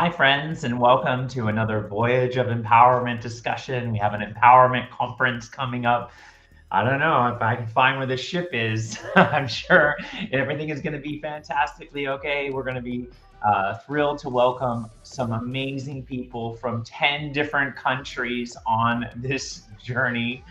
Hi, friends, and welcome to another Voyage of Empowerment discussion. We have an empowerment conference coming up. I don't know if I can find where the ship is. I'm sure everything is going to be fantastically okay. We're going to be thrilled to welcome some amazing people from 10 different countries on this journey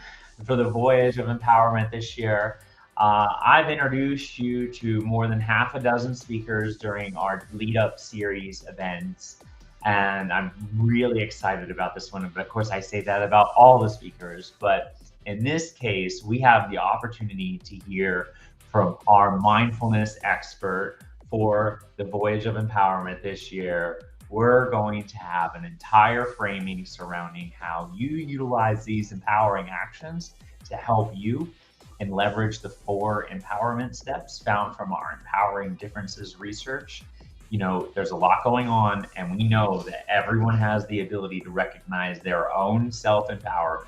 for the Voyage of Empowerment this year. I've introduced you to more than half a dozen speakers during our lead up series events, and I'm really excited about this one. But of course, I say that about all the speakers, but in this case, we have the opportunity to hear from our mindfulness expert for the Voyage of Empowerment this year. We're going to have an entire framing surrounding how you utilize these empowering actions to help you and leverage the 4 empowerment steps found from our Empowering Differences research. You know, there's a lot going on, and we know that everyone has the ability to recognize their own self-empowerment.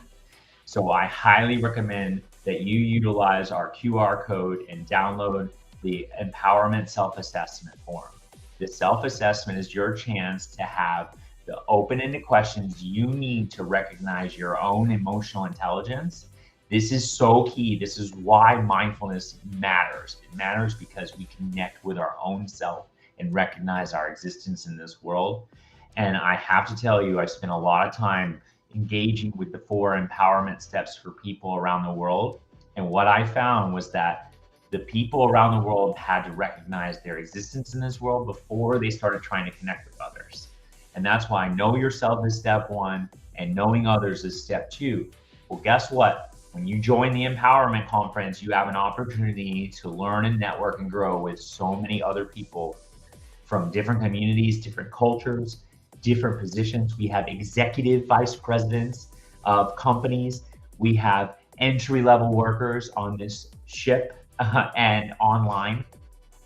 So I highly recommend that you utilize our QR code and download the Empowerment Self-Assessment form. The self-assessment is your chance to have the open-ended questions you need to recognize your own emotional intelligence. This is so key. This is why mindfulness matters. It matters because we connect with our own self and recognize our existence in this world. And I have to tell you, I spent a lot of time engaging with the 4 empowerment steps for people around the world. And what I found was that the people around the world had to recognize their existence in this world before they started trying to connect with others. And that's why know yourself is step 1 and knowing others is step 2. Well, guess what? When you join the empowerment conference, you have an opportunity to learn and network and grow with so many other people from different communities, different cultures, different positions. We have executive vice presidents of companies. We have entry-level workers on this ship and online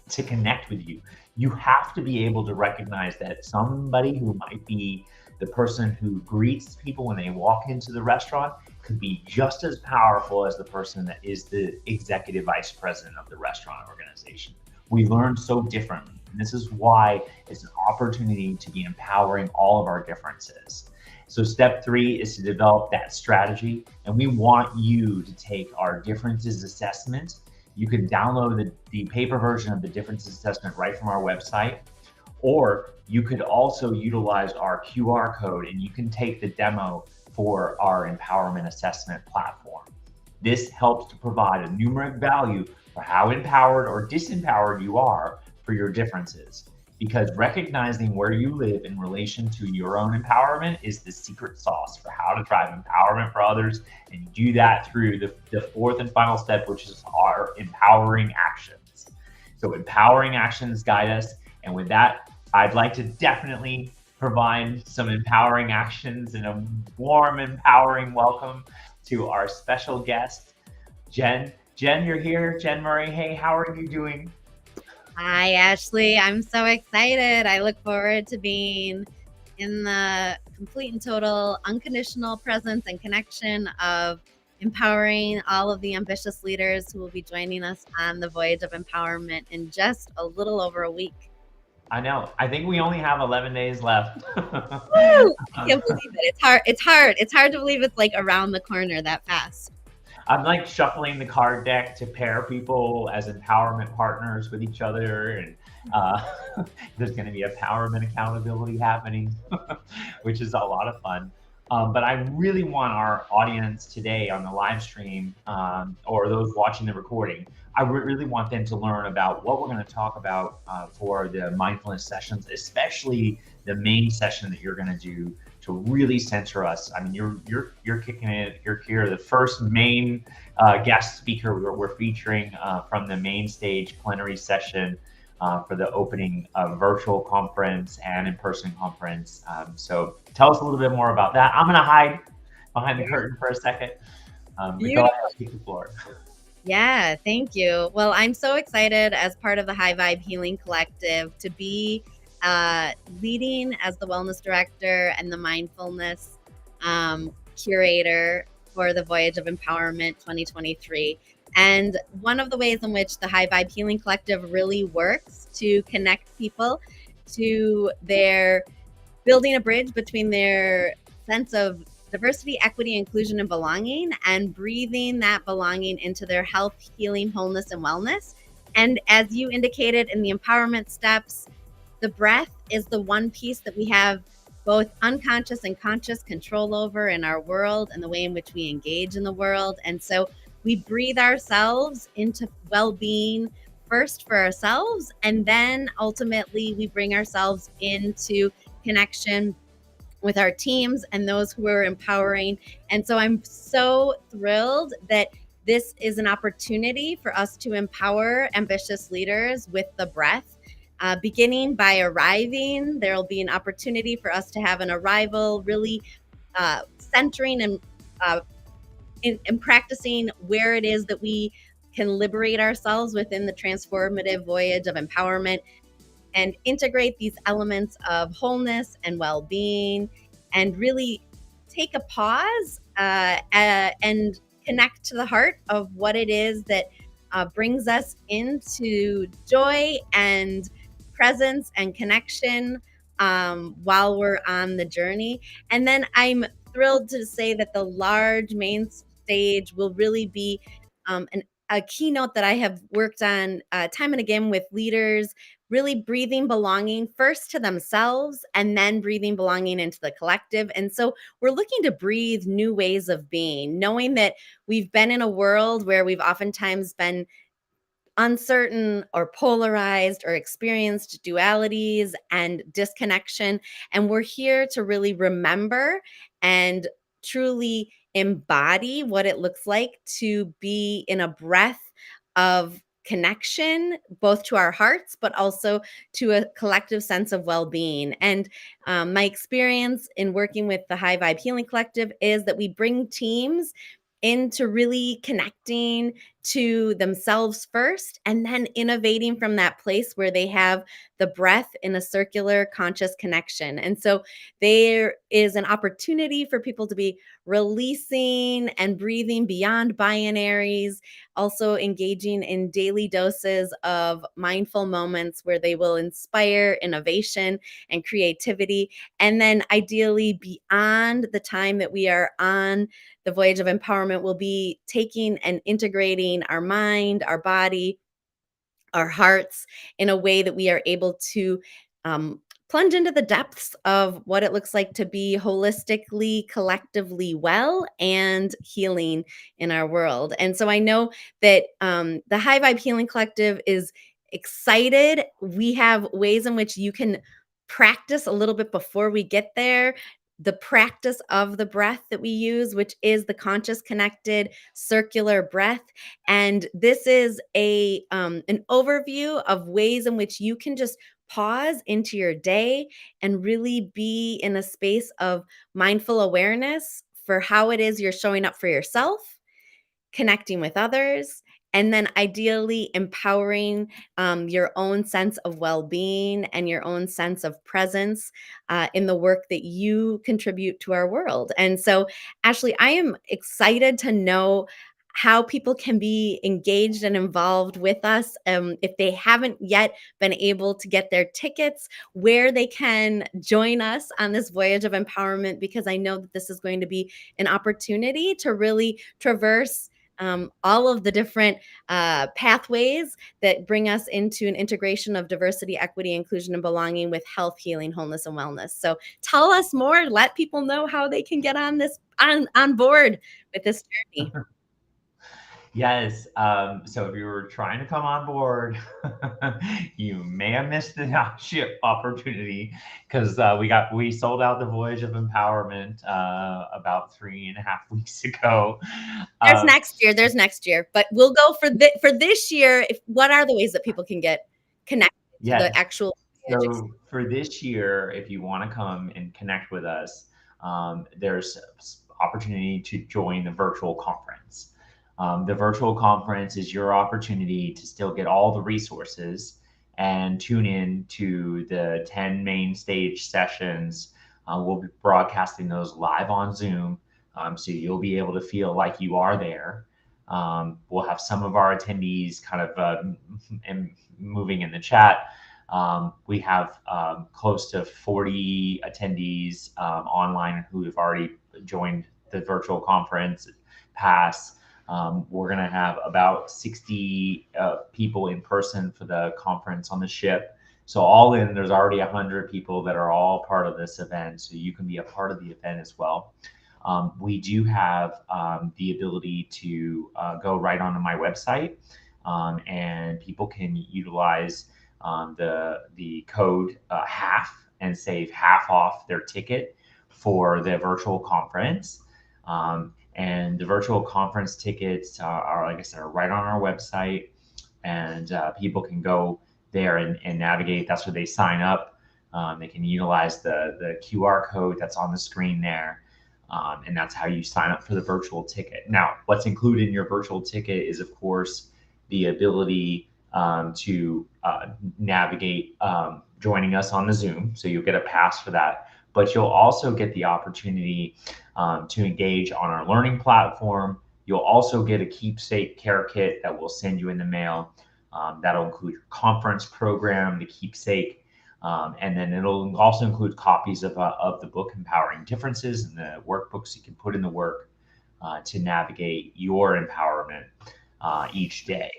to connect with you. You have to be able to recognize that somebody who might be the person who greets people when they walk into the restaurant could be just as powerful as the person that is the executive vice president of the restaurant organization. We learn so differently. And this is why it's an opportunity to be empowering all of our differences. So step 3 is to develop that strategy. And we want you to take our differences assessment. You can download the paper version of the differences assessment right from our website, or you could also utilize our QR code and you can take the demo for our empowerment assessment platform. This helps to provide a numeric value for how empowered or disempowered you are for your differences, because recognizing where you live in relation to your own empowerment is the secret sauce for how to drive empowerment for others. And you do that through the 4th and final step, which is our empowering actions. So empowering actions guide us. And with that, I'd like to definitely provide some empowering actions and a warm, empowering welcome to our special guest, Jen. Jen, you're here. Jen Murray. Hey, how are you doing? Hi, Ashley. I'm so excited. I look forward to being in the complete and total unconditional presence and connection of empowering all of the ambitious leaders who will be joining us on the Voyage of Empowerment in just a little over a week. I know. I think we only have 11 days left. Woo! I can't believe it. It's hard. It's hard. It's hard to believe it's like around the corner that fast. I'm like shuffling the card deck to pair people as empowerment partners with each other. And there's going to be empowerment accountability happening, which is a lot of fun. But I really want our audience today on the live stream or those watching the recording, I really want them to learn about what we're going to talk about for the mindfulness sessions, especially the main session that you're going to do to really center us. I mean, you're kicking it. You're here, the first main guest speaker we're featuring from the main stage plenary session for the opening virtual conference and in-person conference. So tell us a little bit more about that. I'm going to hide behind the curtain for a second. But go ahead, take the floor. Yeah, thank you. Well, I'm so excited as part of the High Vibe Healing Collective to be leading as the wellness director and the mindfulness curator for the Voyage of Empowerment 2023. And one of the ways in which the High Vibe Healing Collective really works to connect people to their building a bridge between their sense of diversity, equity, inclusion, and belonging, and breathing that belonging into their health, healing, wholeness, and wellness. And as you indicated in the empowerment steps, the breath is the one piece that we have both unconscious and conscious control over in our world and the way in which we engage in the world. And so we breathe ourselves into well being first for ourselves, and then ultimately we bring ourselves into connection with our teams and those who are empowering. And so I'm so thrilled that this is an opportunity for us to empower ambitious leaders with the breath. Beginning by arriving, there will be an opportunity for us to have an arrival really centering and in practicing where it is that we can liberate ourselves within the transformative voyage of empowerment and integrate these elements of wholeness and well-being, and really take a pause and connect to the heart of what it is that brings us into joy and presence and connection while we're on the journey. And then I'm thrilled to say that the large main stage will really be a keynote that I have worked on time and again with leaders, really breathing belonging first to themselves and then breathing belonging into the collective. And so we're looking to breathe new ways of being, knowing that we've been in a world where we've oftentimes been uncertain or polarized or experienced dualities and disconnection. And we're here to really remember and truly embody what it looks like to be in a breath of connection, both to our hearts, but also to a collective sense of well being. And my experience in working with the High Vibe Healing Collective is that we bring teams into really connecting to themselves first and then innovating from that place where they have the breath in a circular conscious connection. And so there is an opportunity for people to be releasing and breathing beyond binaries, also engaging in daily doses of mindful moments where they will inspire innovation and creativity. And then ideally beyond the time that we are on the voyage of empowerment, will be taking and integrating our mind, our body, our hearts in a way that we are able to plunge into the depths of what it looks like to be holistically, collectively well and healing in our world. And so I know that the High Vibe Healing Collective is excited. We have ways in which you can practice a little bit before we get there. The practice of the breath that we use, which is the conscious, connected, circular breath. And this is an overview of ways in which you can just pause into your day and really be in a space of mindful awareness for how it is you're showing up for yourself, connecting with others, and then ideally empowering your own sense of well-being and your own sense of presence in the work that you contribute to our world. And so, Ashley, I am excited to know how people can be engaged and involved with us. If they haven't yet been able to get their tickets, where they can join us on this voyage of empowerment, because I know that this is going to be an opportunity to really traverse all of the different pathways that bring us into an integration of diversity, equity, inclusion, and belonging with health, healing, wholeness, and wellness. So tell us more. Let people know how they can get on this on board with this journey. Yes. So if you were trying to come on board, you may have missed the ship opportunity because we sold out the Voyage of Empowerment about 3.5 weeks ago. There's Um, next year. There's next year, but we'll go for this year. What are the ways that people can get connected to yes. the actual voyage? So for this year, if you want to come and connect with us, there's opportunity to join the virtual conference. The virtual conference is your opportunity to still get all the resources and tune in to the 10 main stage sessions. We'll be broadcasting those live on Zoom, so you'll be able to feel like you are there. We'll have some of our attendees kind of moving in the chat. We have close to 40 attendees online who have already joined the virtual conference pass. We're going to have about 60 people in person for the conference on the ship. So all in, there's already 100 people that are all part of this event. So you can be a part of the event as well. We do have the ability to go right onto my website, and people can utilize the code half and save half off their ticket for the virtual conference. And the virtual conference tickets are, like I said, are right on our website, and people can go there and navigate. That's where they sign up. They can utilize the QR code that's on the screen there. And that's how you sign up for the virtual ticket. Now, what's included in your virtual ticket is, of course, the ability to navigate joining us on the Zoom. So you'll get a pass for that. But you'll also get the opportunity to engage on our learning platform. You'll also get a keepsake care kit that we'll send you in the mail. That'll include your conference program, the keepsake, and then it'll also include copies of the book Empowering Differences and the workbooks you can put in the work to navigate your empowerment each day.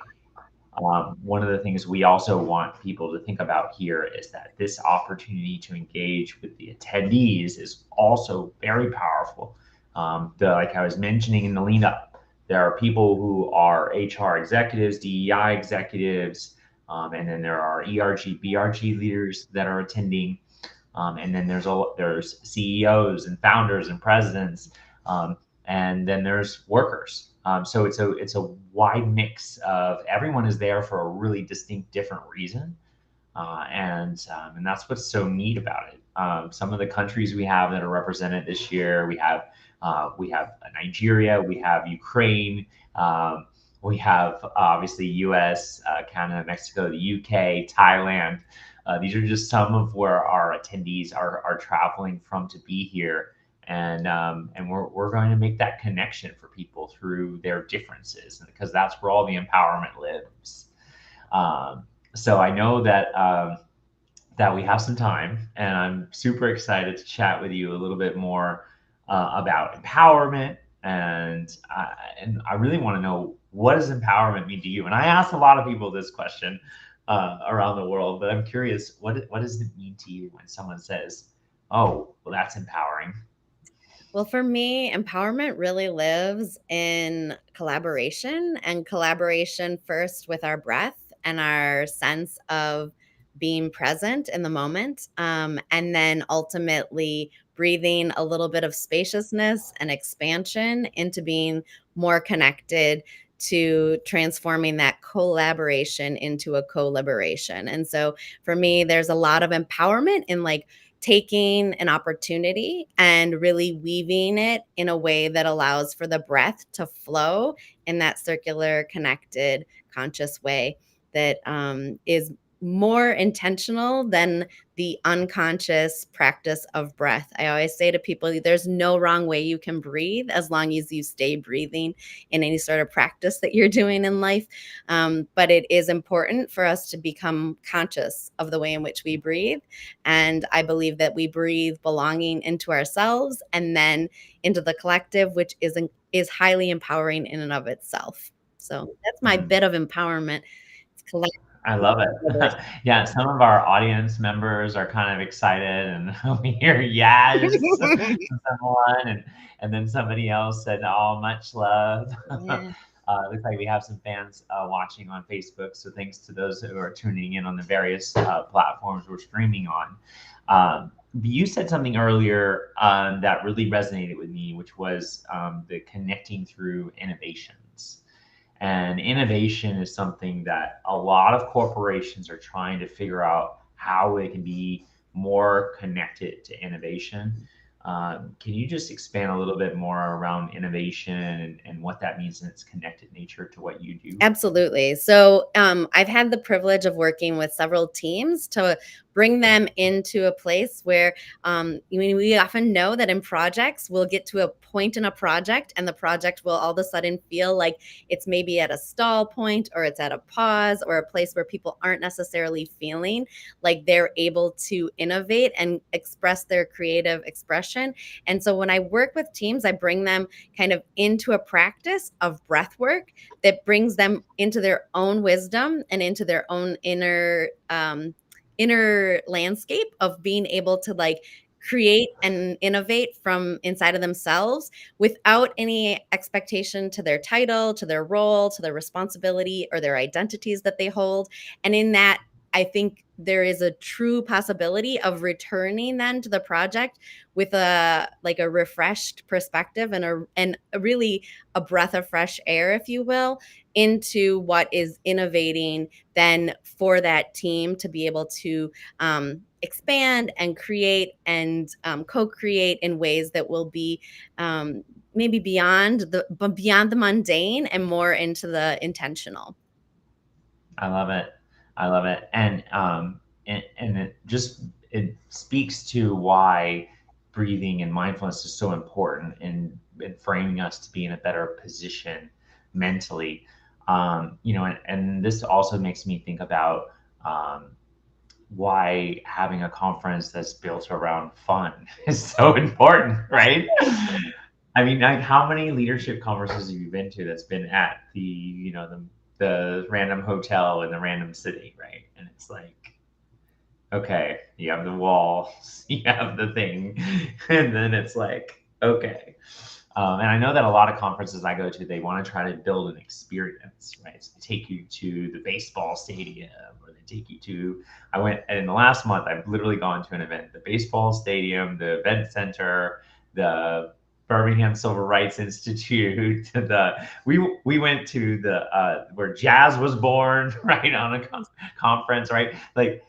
One of the things we also want people to think about here is that this opportunity to engage with the attendees is also very powerful. Like I was mentioning in the lean up, there are people who are HR executives, DEI executives, and then there are ERG, BRG leaders that are attending. And then there's CEOs and founders and presidents, and then there's workers. So it's a wide mix of everyone is there for a really distinct, different reason, and that's what's so neat about it. Some of the countries we have that are represented this year, we have Nigeria, we have Ukraine, we have obviously U.S., Canada, Mexico, the U.K., Thailand. These are just some of where our attendees are traveling from to be here, and we're going to make that connection for people through their differences, because that's where all the empowerment lives. So I know that we have some time, and I'm super excited to chat with you a little bit more about empowerment, and I really want to know, what does empowerment mean to you? And I asked a lot of people this question around the world, but I'm curious, what does it mean to you when someone says, "Oh, well, that's empowering"? Well, for me, empowerment really lives in collaboration, and collaboration first with our breath and our sense of being present in the moment. And then ultimately breathing a little bit of spaciousness and expansion into being more connected to transforming that collaboration into a co-liberation. And so for me, there's a lot of empowerment in like taking an opportunity and really weaving it in a way that allows for the breath to flow in that circular, connected, conscious way that is more intentional than the unconscious practice of breath. I always say to people, there's no wrong way you can breathe as long as you stay breathing in any sort of practice that you're doing in life. But it is important for us to become conscious of the way in which we breathe. And I believe that we breathe belonging into ourselves and then into the collective, which is highly empowering in and of itself. So that's my Mm. bit of empowerment. It's collective. I love it. Yeah, some of our audience members are kind of excited, and we hear yes from someone, and then somebody else said, "Oh, much love." Yeah. Looks like we have some fans watching on Facebook, so thanks to those who are tuning in on the various platforms we're streaming on. You said something earlier that really resonated with me, which was the connecting through innovations. And innovation is something that a lot of corporations are trying to figure out how they can be more connected to innovation. Can you just expand a little bit more around innovation and what that means in its connected nature to what you do? Absolutely. So I've had the privilege of working with several teams to bring them into a place where we often know that in projects, we'll get to a point in a project and the project will all of a sudden feel like it's maybe at a stall point or it's at a pause or a place where people aren't necessarily feeling like they're able to innovate and express their creative expression. And so when I work with teams, I bring them kind of into a practice of breath work that brings them into their own wisdom and into their own inner landscape of being able to like create and innovate from inside of themselves without any expectation to their title, to their role, to their responsibility or their identities that they hold. And in that, I think there is a true possibility of returning then to the project with a like a refreshed perspective and a really a breath of fresh air, if you will, into what is innovating then for that team to be able to expand and create and co-create in ways that will be maybe beyond the mundane and more into the intentional. I love it. I love it. And it speaks to why breathing and mindfulness is so important in framing us to be in a better position mentally. And this also makes me think about why having a conference that's built around fun is so important, right? I mean, like, how many leadership conferences have you been to that's been at the random hotel in the random city, right? And it's like, okay, you have the walls, you have the thing, and then it's like, okay. And I know that a lot of conferences I go to, they want to try to build an experience, right? So they take you to the baseball stadium, or they take you to. I went in the last month. I've literally gone to an event: the baseball stadium, the event center, the Birmingham Civil Rights Institute. We went to the where jazz was born, right, on a conference, right? Like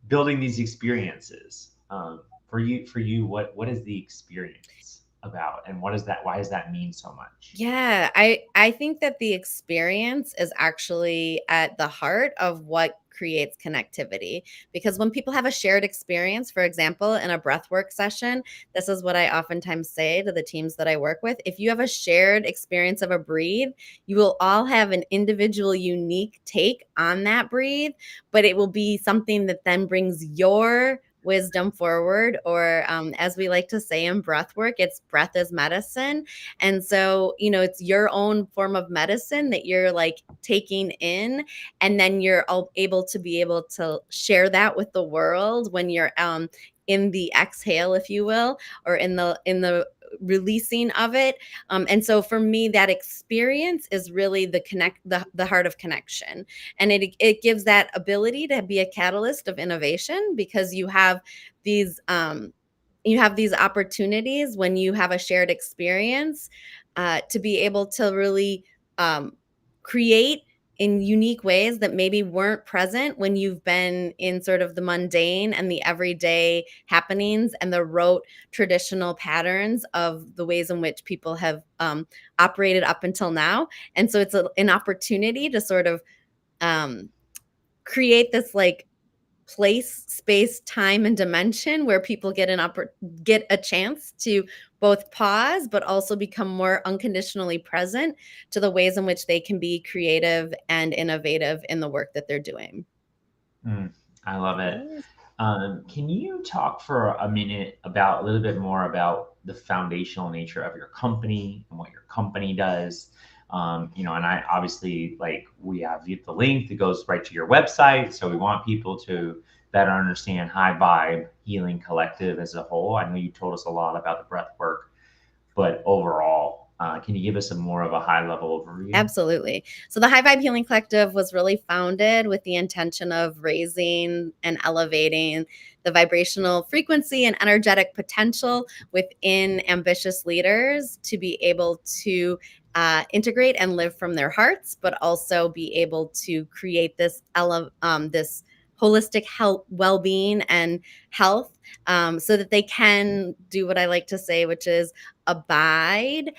building these experiences. For you, what is the experience about, and what is that? Why does that mean so much? Yeah, I think that the experience is actually at the heart of what creates connectivity, because when people have a shared experience, for example, in a breathwork session, this is what I oftentimes say to the teams that I work with. If you have a shared experience of a breathe, you will all have an individual unique take on that breathe, but it will be something that then brings your wisdom forward, or as we like to say in breathwork, it's breath is medicine. And so, it's your own form of medicine that you're like taking in. And then you're all able to be able to share that with the world when you're in the exhale, if you will, or in the releasing of it. And so for me, that experience is really the heart of connection. And it gives that ability to be a catalyst of innovation, because these these opportunities when you have a shared experience to be able to really um, create in unique ways that maybe weren't present when you've been in sort of the mundane and the everyday happenings and the rote traditional patterns of the ways in which people have operated up until now. And so it's an opportunity to sort of um, create this like place, space, time, and dimension where people get a chance to both pause, but also become more unconditionally present to the ways in which they can be creative and innovative in the work that they're doing. Mm, I love it. Yes. Can you talk for a minute about a little bit more about the foundational nature of your company and what your company does? And I obviously, like, we have the link that goes right to your website, so we want people to better understand High Vibe Healing Collective as a whole. I know you told us a lot about the breath work, but overall, can you give us a more of a high level overview? Absolutely. So the High Vibe Healing Collective was really founded with the intention of raising and elevating the vibrational frequency and energetic potential within ambitious leaders to be able to integrate and live from their hearts, but also be able to create this holistic health, well-being, and health, so that they can do what I like to say, which is abide,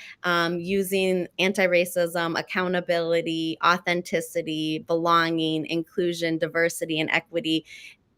using anti-racism, accountability, authenticity, belonging, inclusion, diversity, and equity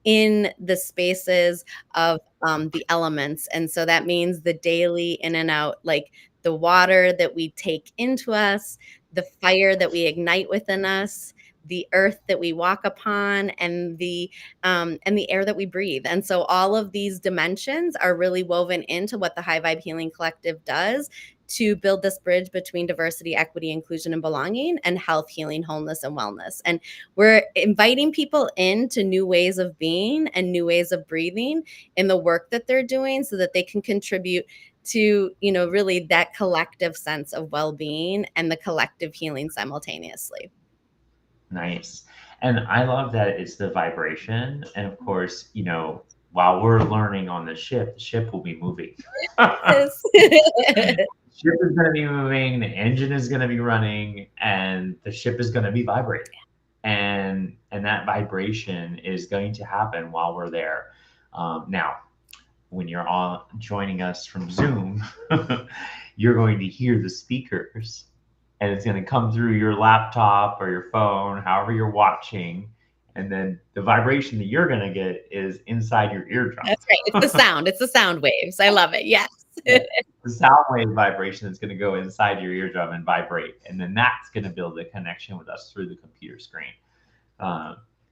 in the spaces of the elements. And so that means the daily in and out, like the water that we take into us, the fire that we ignite within us, the earth that we walk upon, and the air that we breathe. And so all of these dimensions are really woven into what the High Vibe Healing Collective does to build this bridge between diversity, equity, inclusion, and belonging, and health, healing, wholeness, and wellness. And we're inviting people into new ways of being and new ways of breathing in the work that they're doing, so that they can contribute to, really that collective sense of well-being and the collective healing simultaneously. Nice. And I love that it's the vibration. And of course, while we're learning on the ship will be moving. Yes. Ship is going to be moving, the engine is going to be running, and the ship is going to be vibrating. And that vibration is going to happen while we're there. Now, when you're all joining us from Zoom, you're going to hear the speakers, and it's going to come through your laptop or your phone, however you're watching. And then the vibration that you're going to get is inside your eardrum. That's right. It's the sound. It's the sound waves. I love it. Yes. The sound wave vibration is going to go inside your eardrum and vibrate. And then that's going to build a connection with us through the computer screen.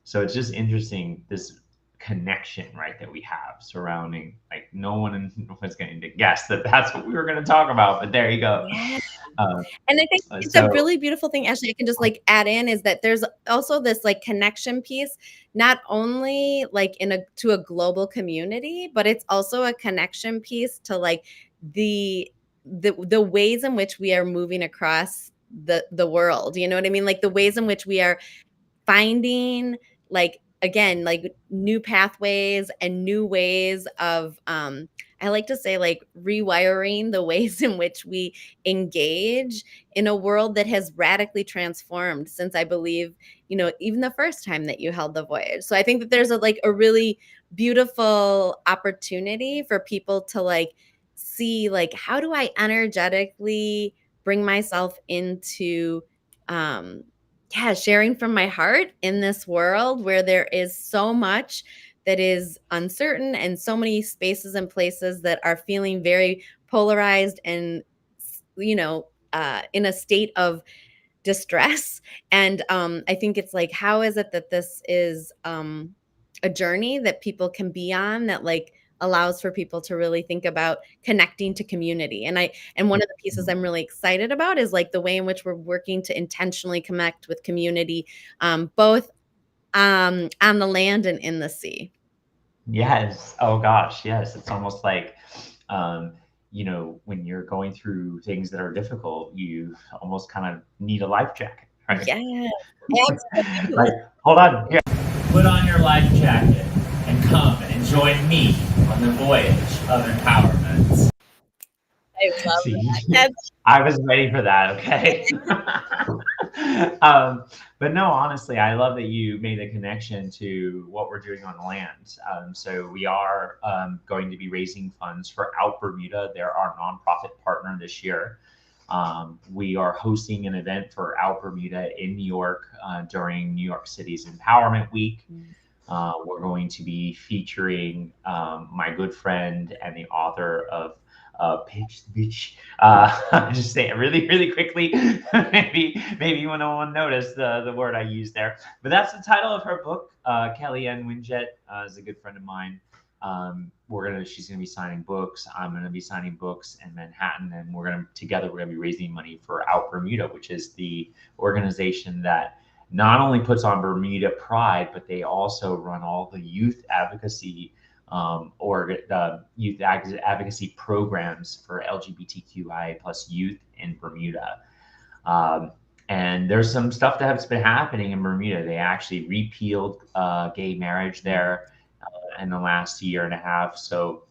So it's just interesting, this connection, right, that we have surrounding, like, no one was going to guess that that's what we were going to talk about, but there you go. Yeah. And I think it's So a really beautiful thing, Ashley, I can just like add in, is that there's also this like connection piece, not only like to a global community, but it's also a connection piece to like the ways in which we are moving across the world. You know what I mean? Like the ways in which we are finding, like, again, like new pathways and new ways of I like to say, like, rewiring the ways in which we engage in a world that has radically transformed since, I believe, even the first time that you held the voyage. So I think that there's a really beautiful opportunity for people to like see, like, how do I energetically bring myself into sharing from my heart in this world where there is so much that is uncertain, and so many spaces and places that are feeling very polarized and, in a state of distress. And I think it's like, how is it that this is a journey that people can be on, that like allows for people to really think about connecting to community. And one of the pieces I'm really excited about is like the way in which we're working to intentionally connect with community, both on the land and in the sea. yes, oh gosh, yes, it's almost like when you're going through things that are difficult, you almost kind of need a life jacket, right? Yeah, Like, absolutely. hold on, here. Put on your life jacket and come and join me on the voyage of empowerment. I love See, that. I was ready for that. Okay. But no, honestly, I love that you made a connection to what we're doing on land. So we are going to be raising funds for Out Bermuda. They're our nonprofit partner this year. We are hosting an event for Out Bermuda in New York during New York City's Empowerment Week. We're going to be featuring my good friend and the author of Pitch Bitch. Just say it really, really quickly. maybe no one noticed the word I used there. But that's the title of her book. Kellyanne Winjet is a good friend of mine. She's gonna be signing books. I'm gonna be signing books in Manhattan, and we're gonna be raising money for Out Bermuda, which is the organization that not only puts on Bermuda Pride, but they also run all the youth advocacy youth advocacy programs for LGBTQI plus youth in Bermuda. And there's some stuff that has been happening in Bermuda. They actually repealed gay marriage there in the last year and a half. So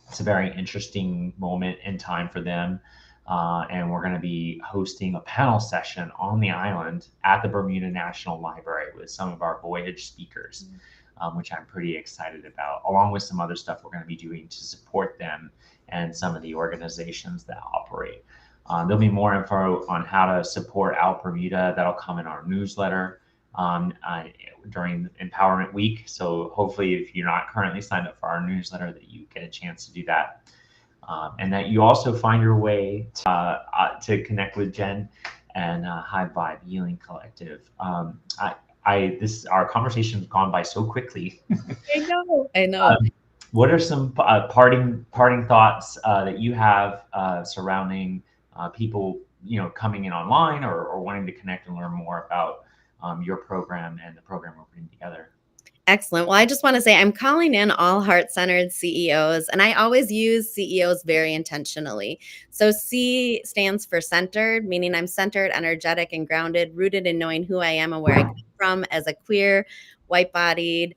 it's a very interesting moment in time for them. And we're going to be hosting a panel session on the island at the Bermuda National Library with some of our voyage speakers. which I'm pretty excited about, along with some other stuff we're going to be doing to support them and some of the organizations that operate. There'll be more info on how to support Out Bermuda. That'll come in our newsletter during Empowerment Week. So hopefully, if you're not currently signed up for our newsletter, that you get a chance to do that. And that you also find your way to connect with Jen and High Vibe Healing Collective. Our conversation's gone by so quickly. I know. I know. What are some parting thoughts that you have surrounding people, coming in online or wanting to connect and learn more about your program and the program we're putting together? Excellent. Well, I just want to say I'm calling in all heart-centered CEOs, and I always use CEOs very intentionally. So C stands for centered, meaning I'm centered, energetic, and grounded, rooted in knowing who I am and where I come from as a queer, white-bodied,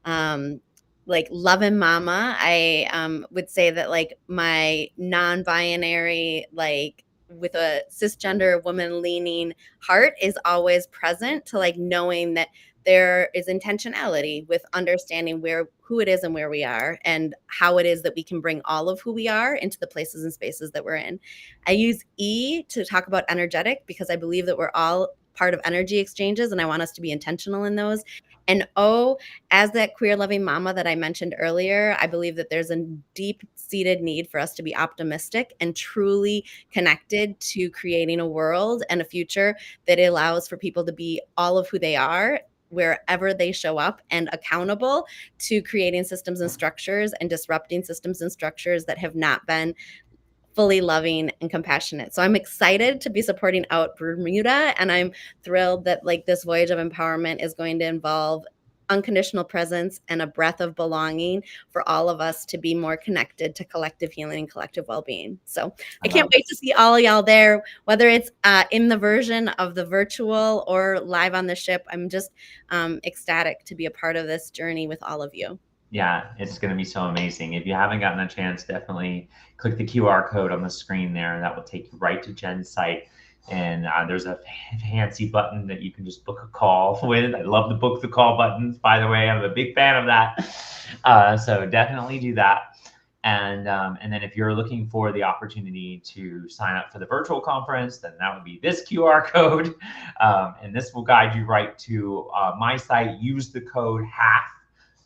um, like loving mama. I would say that like my non-binary, like with a cisgender woman leaning heart is always present to like knowing that there is intentionality with understanding who it is and where we are and how it is that we can bring all of who we are into the places and spaces that we're in. I use E to talk about energetic because I believe that we're all part of energy exchanges and I want us to be intentional in those. And O, as that queer loving mama that I mentioned earlier, I believe that there's a deep seated need for us to be optimistic and truly connected to creating a world and a future that allows for people to be all of who they are wherever they show up and accountable to creating systems and structures and disrupting systems and structures that have not been fully loving and compassionate. So I'm excited to be supporting Out Bermuda, and I'm thrilled that like this voyage of empowerment is going to involve unconditional presence and a breath of belonging for all of us to be more connected to collective healing and collective well-being. So I can't wait to see all of y'all there, whether it's in the version of the virtual or live on the ship. I'm just ecstatic to be a part of this journey with all of you. Yeah, it's going to be so amazing. If you haven't gotten a chance, definitely click the QR code on the screen there. That will take you right to Jen's site. And there's a fancy button that you can just book a call with. I love the book the call buttons, by the way. I'm a big fan of that. So definitely do that. And then if you're looking for the opportunity to sign up for the virtual conference, then that would be this QR code. And this will guide you right to my site. Use the code HALF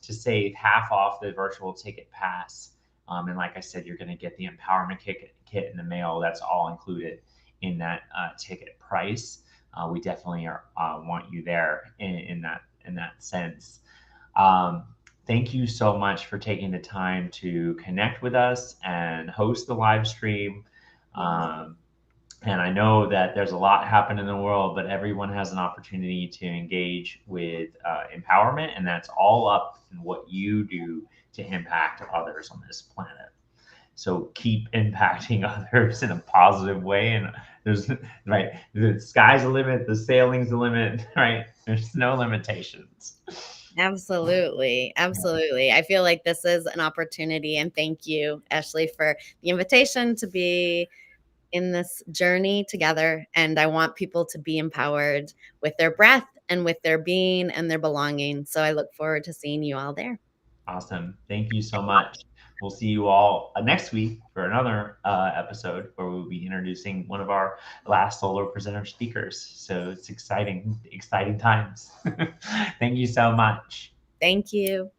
to save half off the virtual ticket pass. And like I said, you're going to get the empowerment kit in the mail. That's all included in that ticket price. We definitely want you there in that sense. Thank you so much for taking the time to connect with us and host the live stream. And I know that there's a lot happening in the world, but everyone has an opportunity to engage with empowerment, and that's all up in what you do to impact others on this planet. So keep impacting others in a positive way. And there's right, the sky's the limit, the sailing's the limit, right? There's no limitations. Absolutely. Absolutely. I feel like this is an opportunity. And thank you, Ashley, for the invitation to be in this journey together. And I want people to be empowered with their breath and with their being and their belonging. So I look forward to seeing you all there. Awesome. Thank you so much. We'll see you all next week for another episode where we'll be introducing one of our last solo presenter speakers. So it's exciting times. Thank you so much. Thank you.